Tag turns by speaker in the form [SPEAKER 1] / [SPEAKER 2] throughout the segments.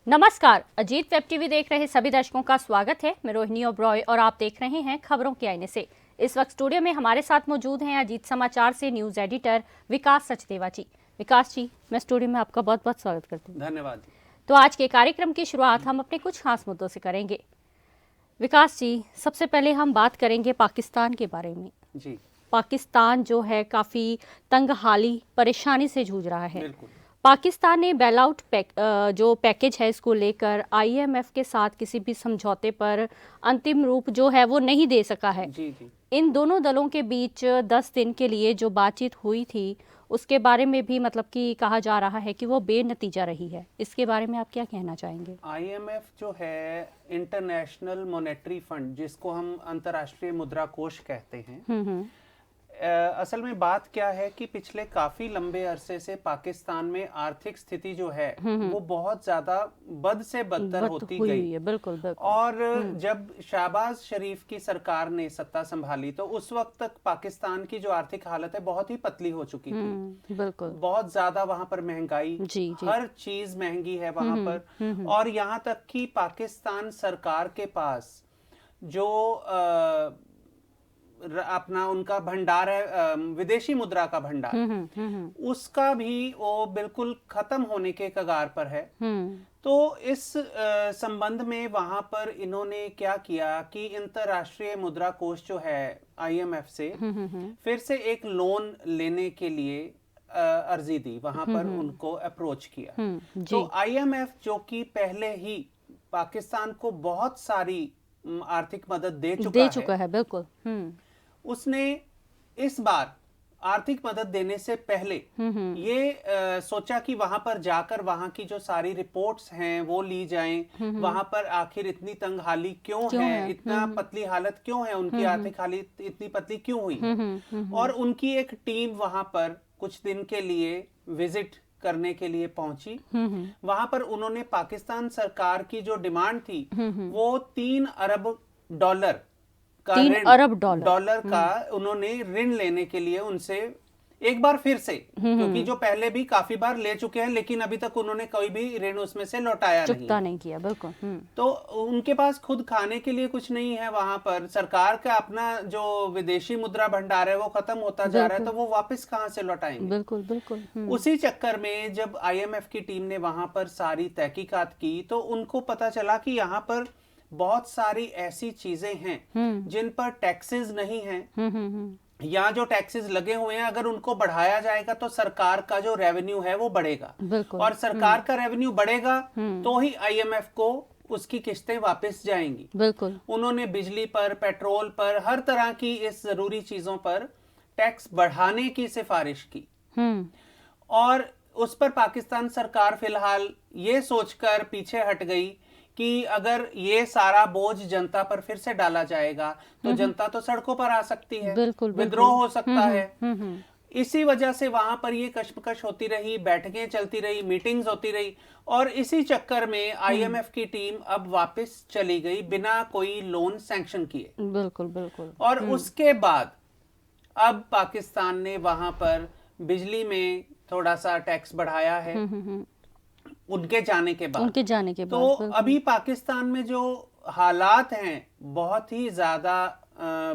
[SPEAKER 1] नमस्कार, Ajit web TV देख रहे सभी दर्शकों का स्वागत है। मैं रोहिणी ओब्रॉय और आप देख रहे हैं खबरों के आईने से। इस वक्त स्टूडियो में हमारे साथ मौजूद हैं अजीत समाचार से न्यूज एडिटर विकास सचदेवा जी। विकास जी, मैं स्टूडियो में आपका बहुत बहुत स्वागत करती हूँ।
[SPEAKER 2] धन्यवाद।
[SPEAKER 1] तो आज के कार्यक्रम की शुरुआत हम अपने कुछ खास मुद्दों से करेंगे। विकास जी, सबसे पहले हम बात करेंगे पाकिस्तान के बारे में।
[SPEAKER 2] जी।
[SPEAKER 1] पाकिस्तान जो है काफ़ी तंगहाली परेशानी से जूझ रहा है।
[SPEAKER 2] बिल्कुल।
[SPEAKER 1] पाकिस्तान ने बेल आउट जो पैकेज है इसको लेकर आईएमएफ के साथ किसी भी समझौते पर अंतिम रूप जो है वो नहीं दे सका है।
[SPEAKER 2] जी जी।
[SPEAKER 1] इन दोनों दलों के बीच 10 दिन के लिए जो बातचीत हुई थी उसके बारे में भी मतलब कि कहा जा रहा है कि वो बेनतीजा रही है। इसके बारे में आप क्या कहना चाहेंगे?
[SPEAKER 2] आईएमएफ जो है इंटरनेशनल मॉनेटरी फंड, जिसको हम अंतर्राष्ट्रीय मुद्रा कोष कहते हैं, असल में बात क्या है कि पिछले काफी लंबे अरसे से पाकिस्तान में आर्थिक स्थिति जो है वो बहुत ज्यादा बद से बदतर होती गई है।
[SPEAKER 1] बिल्कुल, बिल्कुल।
[SPEAKER 2] और जब शहबाज शरीफ की सरकार ने सत्ता संभाली तो उस वक्त तक पाकिस्तान की जो आर्थिक हालत है बहुत ही पतली हो चुकी थी।
[SPEAKER 1] बिल्कुल।
[SPEAKER 2] बहुत ज्यादा वहां पर महंगाई, हर चीज महंगी है वहां पर। और यहाँ तक कि पाकिस्तान सरकार के पास जो अपना उनका भंडार है, विदेशी मुद्रा का भंडार, उसका भी वो बिल्कुल खत्म होने के कगार पर है। तो इस संबंध में वहां पर इन्होंने क्या किया कि अंतर्राष्ट्रीय मुद्रा कोष जो है आईएमएफ से फिर से एक लोन लेने के लिए अर्जी दी, वहां पर उनको अप्रोच किया। तो आईएमएफ जो कि पहले ही पाकिस्तान को बहुत सारी आर्थिक मदद दे चुका है,
[SPEAKER 1] बिल्कुल।
[SPEAKER 2] उसने इस बार आर्थिक मदद देने से पहले ये सोचा कि वहां पर जाकर वहां की जो सारी रिपोर्ट्स हैं वो ली जाएं। वहां पर आखिर इतनी तंगहाली क्यों है, इतना पतली हालत क्यों है, उनकी आर्थिक हालत इतनी पतली क्यों हुई। और उनकी एक टीम वहां पर कुछ दिन के लिए विजिट करने के लिए पहुंची। वहां पर उन्होंने पाकिस्तान सरकार की जो डिमांड थी वो 3 अरब डॉलर का
[SPEAKER 1] 3 अरब
[SPEAKER 2] डॉलर का उन्होंने ऋण लेने के लिए उनसे एक बार फिर से, क्योंकि जो पहले भी काफी बार ले चुके हैं लेकिन अभी तक उन्होंने कोई भी ऋण उसमें से लौटाया
[SPEAKER 1] नहीं किया। बिल्कुल।
[SPEAKER 2] तो उनके पास खुद खाने के लिए कुछ नहीं है, वहां पर सरकार का अपना जो विदेशी मुद्रा भंडार है वो खत्म होता जा रहा है, तो वो वापस कहां से लौटाएंगे?
[SPEAKER 1] बिल्कुल बिल्कुल।
[SPEAKER 2] उसी चक्कर में जब आईएमएफ की टीम ने वहां पर सारी तहकीकात की तो उनको पता चला कि यहाँ पर बहुत सारी ऐसी चीजें हैं जिन पर टैक्सेस नहीं हैं, या जो टैक्सेस लगे हुए हैं अगर उनको बढ़ाया जाएगा तो सरकार का जो रेवेन्यू है वो बढ़ेगा, और सरकार का रेवेन्यू बढ़ेगा तो ही आईएमएफ को उसकी किस्तें वापस जाएंगी।
[SPEAKER 1] बिल्कुल।
[SPEAKER 2] उन्होंने बिजली पर, पेट्रोल पर, हर तरह की इस जरूरी चीजों पर टैक्स बढ़ाने की सिफारिश की। और उस पर पाकिस्तान सरकार फिलहाल ये सोचकर पीछे हट गई कि अगर ये सारा बोझ जनता पर फिर से डाला जाएगा तो जनता तो सड़कों पर आ सकती है, विद्रोह हो सकता है। इसी वजह से वहां पर ये कश्मकश होती रही, बैठकें चलती रही, मीटिंग्स होती रही, और इसी चक्कर में आईएमएफ की टीम अब वापस चली गई बिना कोई लोन सैंक्शन किए।
[SPEAKER 1] बिल्कुल बिल्कुल।
[SPEAKER 2] और उसके बाद अब पाकिस्तान ने वहां पर बिजली में थोड़ा सा टैक्स बढ़ाया है उनके जाने के बाद। तो अभी पाकिस्तान में जो हालात हैं बहुत ही ज्यादा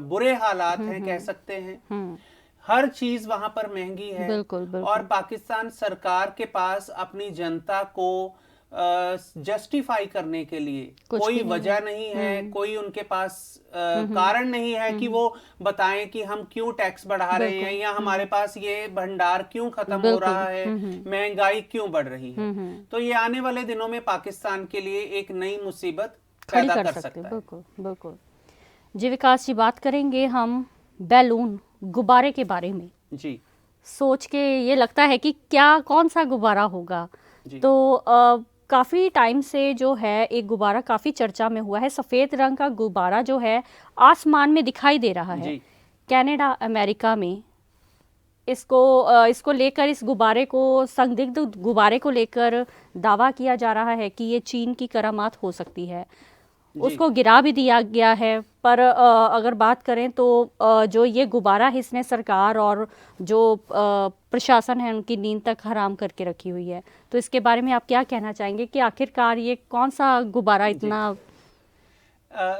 [SPEAKER 2] बुरे हालात हैं, कह सकते हैं। हर चीज वहां पर महंगी है।
[SPEAKER 1] बिल्कुल।
[SPEAKER 2] और पाकिस्तान सरकार के पास अपनी जनता को जस्टिफाई करने के लिए कोई वजह नहीं है, कोई उनके पास कारण नहीं है कि वो बताएं कि हम क्यों टैक्स बढ़ा रहे हैं, या हमारे पास ये भंडार क्यों खत्म हो रहा है, महंगाई क्यों बढ़ रही है। तो ये आने वाले दिनों में पाकिस्तान के लिए एक नई मुसीबत पैदा कर सकता है।
[SPEAKER 1] बिल्कुल बिल्कुल। जी विकास जी, बात करेंगे हम बैलून गुब्बारे के बारे में।
[SPEAKER 2] जी।
[SPEAKER 1] सोच के ये लगता है कि क्या कौन सा गुब्बारा होगा। तो काफ़ी टाइम से जो है एक गुब्बारा काफ़ी चर्चा में हुआ है। सफ़ेद रंग का गुब्बारा जो है आसमान में दिखाई दे रहा है। कनाडा, अमेरिका में इसको लेकर, इस गुब्बारे को, संदिग्ध गुब्बारे को लेकर दावा किया जा रहा है कि ये चीन की करामात हो सकती है। उसको गिरा भी दिया गया है। पर अगर बात करें तो जो ये गुब्बारा है इसने सरकार और जो प्रशासन है उनकी नींद तक हराम करके रखी हुई है। तो इसके बारे में आप क्या कहना चाहेंगे कि आखिरकार ये कौन सा गुब्बारा इतना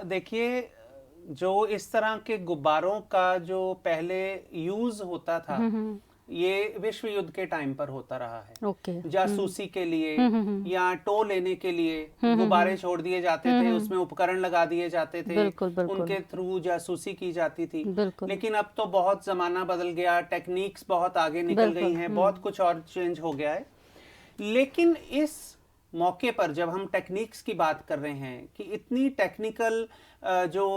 [SPEAKER 2] देखिए, जो इस तरह के गुब्बारों का जो पहले यूज होता था ये विश्व युद्ध के टाइम पर होता रहा है। जासूसी के लिए या टो लेने के लिए गुब्बारे छोड़ दिए जाते थे, उसमें उपकरण लगा दिए जाते थे, उनके थ्रू जासूसी की जाती थी। लेकिन अब तो बहुत जमाना बदल गया, टेक्निक्स बहुत आगे निकल गई हैं, बहुत कुछ और चेंज हो गया है। लेकिन इस मौके पर जब हम टेक्निक्स की बात कर रहे हैं कि इतनी टेक्निकल जो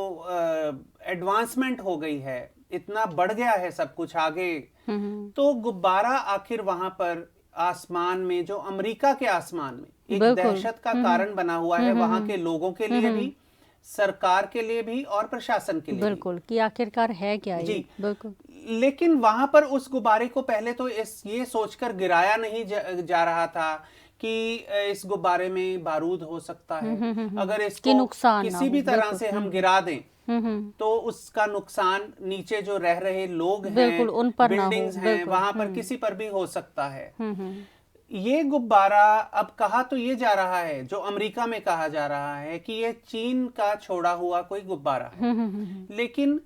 [SPEAKER 2] एडवांसमेंट हो गई है, इतना बढ़ गया है सब कुछ आगे, तो गुब्बारा आखिर वहां पर आसमान में, जो अमेरिका के आसमान में एक दहशत का कारण बना हुआ है, वहां के लोगों के लिए भी, सरकार के लिए भी और प्रशासन के लिए
[SPEAKER 1] बिल्कुल कि आखिरकार है क्या ये।
[SPEAKER 2] जी
[SPEAKER 1] बिल्कुल।
[SPEAKER 2] लेकिन वहां पर उस गुब्बारे को पहले तो ये सोचकर गिराया नहीं जा रहा था कि इस गुब्बारे में बारूद हो सकता है, अगर इसको
[SPEAKER 1] नुकसान
[SPEAKER 2] किसी भी तरह से हम गिरा दें तो उसका नुकसान नीचे जो रह रहे लोग हैं,
[SPEAKER 1] उन पर
[SPEAKER 2] बिल्डिंग्स हैं, वहां पर किसी पर भी हो सकता है। ये गुब्बारा अब कहा तो ये जा रहा है, जो अमेरिका में कहा जा रहा है कि ये चीन का छोड़ा हुआ कोई गुब्बारा है, लेकिन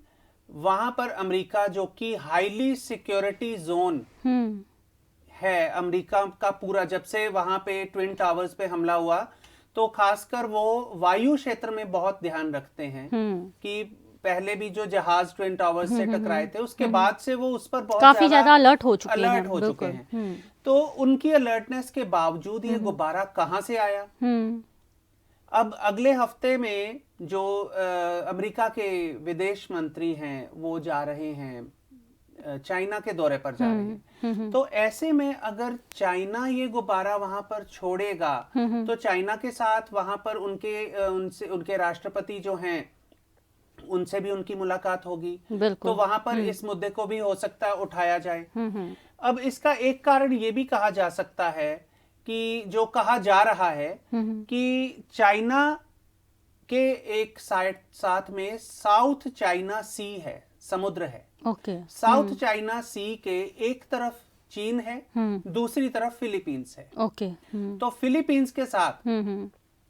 [SPEAKER 2] वहां पर अमेरिका जो कि हाईली सिक्योरिटी जोन है, अमेरिका का पूरा, जब से वहां पे ट्विन टावर्स पे हमला हुआ तो खासकर वो वायु क्षेत्र में बहुत ध्यान रखते हैं कि पहले भी जो जहाज ट्विन टावर्स से टकराए थे उसके बाद से वो उस पर बहुत
[SPEAKER 1] काफी ज्यादा अलर्ट हो चुके
[SPEAKER 2] हैं। तो उनकी अलर्टनेस के बावजूद ये गुब्बारा कहां से आया? अब अगले हफ्ते में जो अमेरिका के विदेश मंत्री हैं वो जा रहे हैं, चाइना के दौरे पर जा रहे हैं। तो ऐसे में अगर चाइना ये गुब्बारा वहां पर छोड़ेगा तो चाइना के साथ वहां पर उनके राष्ट्रपति जो हैं उनसे भी उनकी मुलाकात होगी, तो वहां पर इस मुद्दे को भी हो सकता है उठाया जाए। अब इसका एक कारण ये भी कहा जा सकता है कि जो कहा जा रहा है कि चाइना के एक साथ में साउथ चाइना सी है, समुद्र है। साउथ चाइना सी के एक तरफ चीन है, दूसरी तरफ फिलीपींस है। तो फिलीपींस के साथ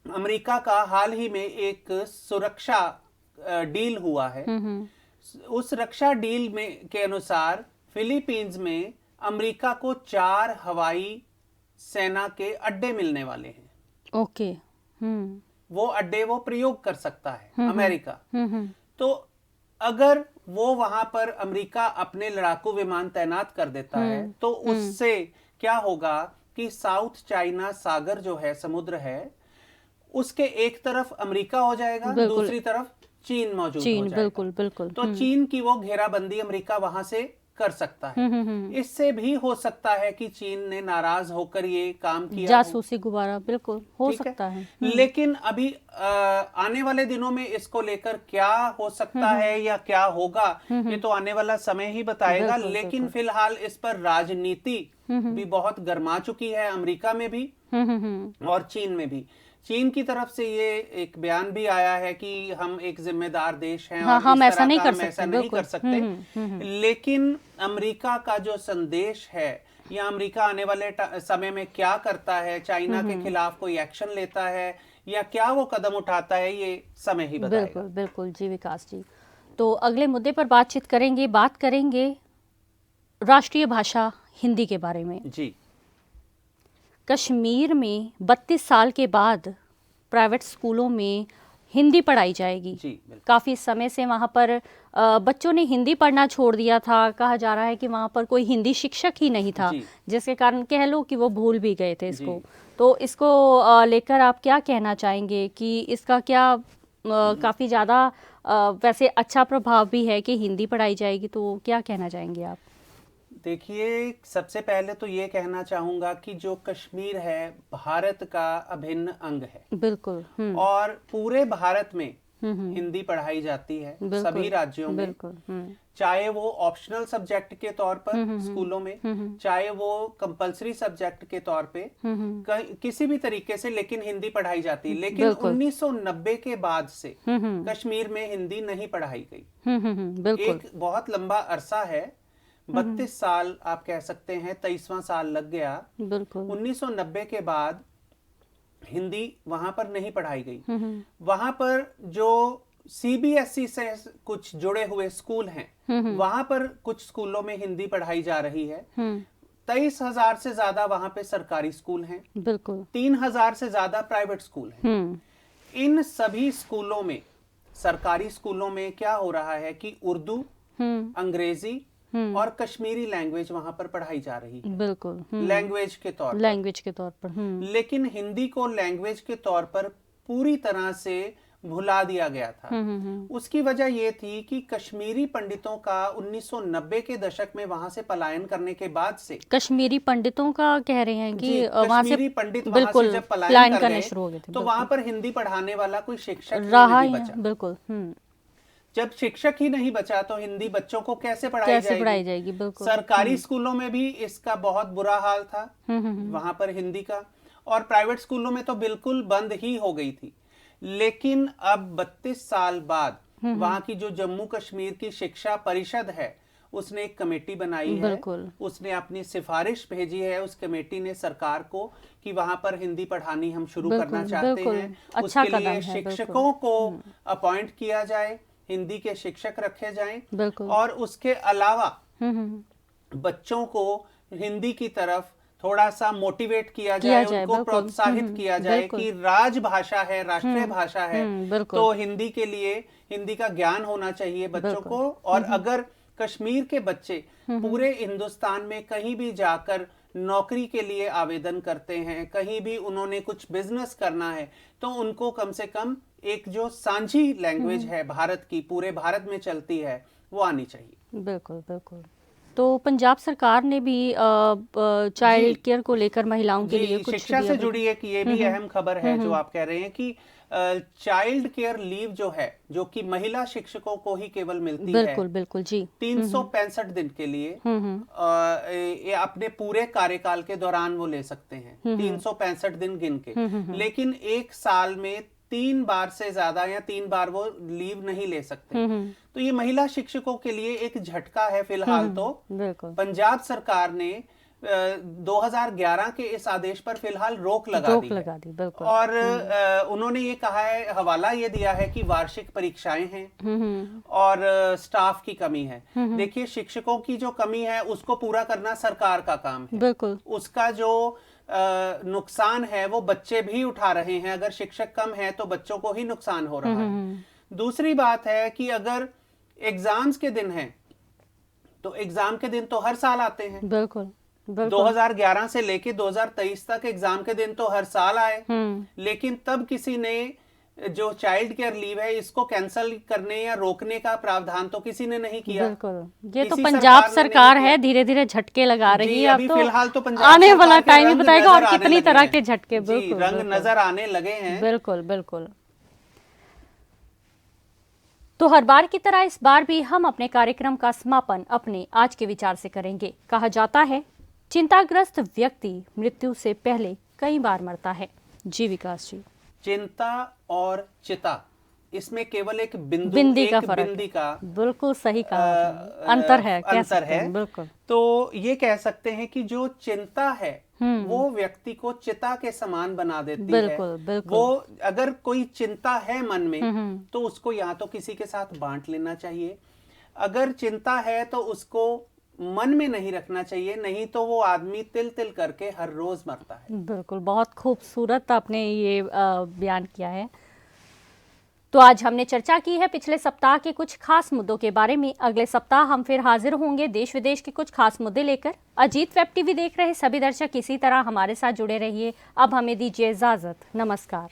[SPEAKER 2] अमेरिका का हाल ही में एक सुरक्षा डील हुआ है। उस रक्षा डील में के अनुसार फिलीपींस में अमेरिका को 4 हवाई सेना के अड्डे मिलने वाले हैं। वो अड्डे वो प्रयोग कर सकता है अमेरिका। तो अगर वो वहां पर अमेरिका अपने लड़ाकू विमान तैनात कर देता है तो उससे क्या होगा कि साउथ चाइना सागर जो है, समुद्र है, उसके एक तरफ अमेरिका हो जाएगा, दूसरी तरफ चीन मौजूद हो जाएगा।
[SPEAKER 1] बिल्कुल।
[SPEAKER 2] तो चीन की वो घेराबंदी अमेरिका वहां से कर सकता है। इससे भी हो सकता है कि चीन ने नाराज होकर ये काम किया,
[SPEAKER 1] जासूसी गुब्बारा, बिल्कुल हो सकता है।
[SPEAKER 2] लेकिन अभी आने वाले दिनों में इसको लेकर क्या हो सकता है या क्या होगा ये तो आने वाला समय ही बताएगा। लेकिन फिलहाल इस पर राजनीति भी बहुत गर्मा चुकी है, अमेरिका में भी और चीन में भी। चीन की तरफ से ये एक बयान भी आया है कि हम एक जिम्मेदार देश हैं और
[SPEAKER 1] हम ऐसा नहीं
[SPEAKER 2] कर सकते। लेकिन अमेरिका का जो संदेश है या अमेरिका आने वाले समय में क्या करता है, चाइना के खिलाफ कोई एक्शन लेता है या क्या वो कदम उठाता है, ये समय ही बताएगा।
[SPEAKER 1] बिल्कुल जी विकास जी। तो अगले मुद्दे पर बात करेंगे राष्ट्रीय भाषा हिंदी के बारे में।
[SPEAKER 2] जी।
[SPEAKER 1] कश्मीर में 32 साल के बाद प्राइवेट स्कूलों में हिंदी पढ़ाई जाएगी। काफ़ी समय से वहाँ पर बच्चों ने हिंदी पढ़ना छोड़ दिया था। कहा जा रहा है कि वहाँ पर कोई हिंदी शिक्षक ही नहीं था, जिसके कारण कह लो कि वो भूल भी गए थे इसको। तो इसको लेकर आप क्या कहना चाहेंगे कि इसका क्या काफ़ी ज़्यादा वैसे अच्छा प्रभाव भी है कि हिंदी पढ़ाई जाएगी, तो क्या कहना चाहेंगे आप?
[SPEAKER 2] देखिए, सबसे पहले तो ये कहना चाहूंगा कि जो कश्मीर है भारत का अभिन्न अंग है।
[SPEAKER 1] बिल्कुल।
[SPEAKER 2] और पूरे भारत में हिंदी पढ़ाई जाती है सभी राज्यों में,
[SPEAKER 1] बिल्कुल।
[SPEAKER 2] चाहे वो ऑप्शनल सब्जेक्ट के तौर पर स्कूलों में, चाहे वो कंपलसरी सब्जेक्ट के तौर पे, किसी भी तरीके से, लेकिन हिंदी पढ़ाई जाती है। लेकिन 1990 के बाद से कश्मीर में हिंदी नहीं पढ़ाई गई। एक बहुत लंबा अरसा है, 32 साल आप कह सकते हैं, 23वां साल लग गया। 1990 के बाद हिंदी वहां पर नहीं पढ़ाई गई। वहां पर जो सीबीएसई से कुछ जुड़े हुए स्कूल हैं, वहां पर कुछ स्कूलों में हिंदी पढ़ाई जा रही है। 23,000 से ज्यादा वहां पे सरकारी स्कूल हैं, बिल्कुल 3,000 से ज्यादा प्राइवेट स्कूल हैं। इन सभी स्कूलों में, सरकारी स्कूलों में क्या हो रहा है कि उर्दू, अंग्रेजी और कश्मीरी लैंग्वेज वहां पर पढ़ाई जा रही है, बिल्कुल लैंग्वेज के तौर पर। लेकिन हिंदी को लैंग्वेज के तौर पर पूरी तरह से भुला दिया गया था। उसकी वजह यह थी कि कश्मीरी पंडितों का 1990 के दशक में वहां से पलायन करने के बाद से,
[SPEAKER 1] कश्मीरी पंडितों का कह रहे हैं कि वहां से
[SPEAKER 2] पंडित वहां से जब पलायन करने शुरू हो गए थे, तो वहां पर हिंदी पढ़ाने वाला कोई शिक्षक नहीं बचा।
[SPEAKER 1] बिल्कुल।
[SPEAKER 2] जब शिक्षक ही नहीं बचा तो हिंदी बच्चों को कैसे पढ़ाई जाएगी? बिल्कुल। सरकारी स्कूलों में भी इसका बहुत बुरा हाल था वहां पर हिंदी का, और प्राइवेट स्कूलों में तो बिल्कुल बंद ही हो गई थी। लेकिन अब 32 साल बाद वहां की जो जम्मू कश्मीर की शिक्षा परिषद है, उसने एक कमेटी बनाई है, उसने अपनी सिफारिश भेजी है उस कमेटी ने सरकार को कि वहां पर हिंदी पढ़ानी हम शुरू करना चाहते हैं। उसके लिए शिक्षकों को अपॉइंट किया जाए, हिंदी के शिक्षक रखे जाएं, और उसके अलावा बच्चों को हिंदी की तरफ थोड़ा सा मोटिवेट किया जाए, उनको प्रोत्साहित किया जाए कि राजभाषा है, राष्ट्रीय भाषा है, तो हिंदी के लिए हिंदी का ज्ञान होना चाहिए बच्चों को। और अगर कश्मीर के बच्चे पूरे हिंदुस्तान में कहीं भी जाकर नौकरी के लिए आवेदन करते हैं, कहीं भी उन्होंने कुछ बिजनेस करना है, तो उनको कम से कम एक जो सांझी लैंग्वेज है भारत की, पूरे भारत में चलती है, वो आनी चाहिए।
[SPEAKER 1] बिल्कुल बिल्कुल। तो पंजाब सरकार ने भी चाइल्ड केयर को लेकर महिलाओं के लिए कुछ
[SPEAKER 2] शिक्षा से जुड़ी एक ये भी अहम खबर है जो आप कह रहे हैं कि चाइल्ड केयर लीव जो है, जो कि महिला शिक्षकों को ही केवल मिलती है,
[SPEAKER 1] बिल्कुल बिल्कुल जी,
[SPEAKER 2] 365 दिन के लिए अपने पूरे कार्यकाल के दौरान वो ले सकते हैं, 365 दिन गिन के। लेकिन एक साल में 3 बार से ज्यादा या 3 बार वो लीव नहीं ले सकते। तो ये महिला शिक्षकों के लिए एक झटका है फिलहाल। तो पंजाब सरकार ने 2011 के इस आदेश पर फिलहाल रोक लगा दी। और उन्होंने ये कहा है, हवाला ये दिया है कि वार्षिक परीक्षाएं हैं और स्टाफ की कमी है। देखिए, शिक्षकों की जो कमी है उसको पूरा करना सरकार का काम है, बिल्कुल। उसका जो नुकसान है वो बच्चे भी उठा रहे हैं। अगर शिक्षक कम है तो बच्चों को ही नुकसान हो रहा है। दूसरी बात है कि अगर एग्जाम्स के दिन हैं तो एग्जाम के दिन तो हर साल आते हैं, बिल्कुल। 2011 से लेके 2023 तक एग्जाम के दिन तो हर साल आए, लेकिन तब किसी ने जो चाइल्ड केयर लीव है इसको कैंसिल करने या रोकने का प्रावधान तो किसी ने नहीं किया।
[SPEAKER 1] बिल्कुल। ये तो पंजाब सरकार है, धीरे धीरे झटके लगा रही है। अब तो फिलहाल तो आने वाला टाइम ही बताएगा और कितनी तरह के झटके
[SPEAKER 2] रंग नजर आने लगे हैं।
[SPEAKER 1] बिल्कुल बिल्कुल। तो हर बार की तरह इस बार भी हम अपने कार्यक्रम का समापन अपने आज के विचार से करेंगे। कहा जाता है, चिंताग्रस्त व्यक्ति मृत्यु से पहले कई बार मरता है। जी विकास जी।
[SPEAKER 2] चिंता और चिता, इसमें केवल एक बिंदी का
[SPEAKER 1] बिल्कुल सही कहा, अंतर है, बिल्कुल।
[SPEAKER 2] तो ये कह सकते हैं कि जो चिंता है वो व्यक्ति को चिता के समान बना देती है। वो अगर कोई चिंता है मन में तो उसको या तो किसी के साथ बांट लेना चाहिए, अगर चिंता है तो उसको मन में नहीं रखना चाहिए, नहीं तो वो आदमी तिल तिल करके हर रोज मरता है।
[SPEAKER 1] बिल्कुल, बहुत खूबसूरत आपने ये बयान किया है। तो आज हमने चर्चा की है पिछले सप्ताह के कुछ खास मुद्दों के बारे में। अगले सप्ताह हम फिर हाजिर होंगे देश विदेश के कुछ खास मुद्दे लेकर। अजीत वेब टीवी देख रहे सभी दर्शक इसी तरह हमारे साथ जुड़े रहिए। अब हमें दीजिए इजाजत, नमस्कार।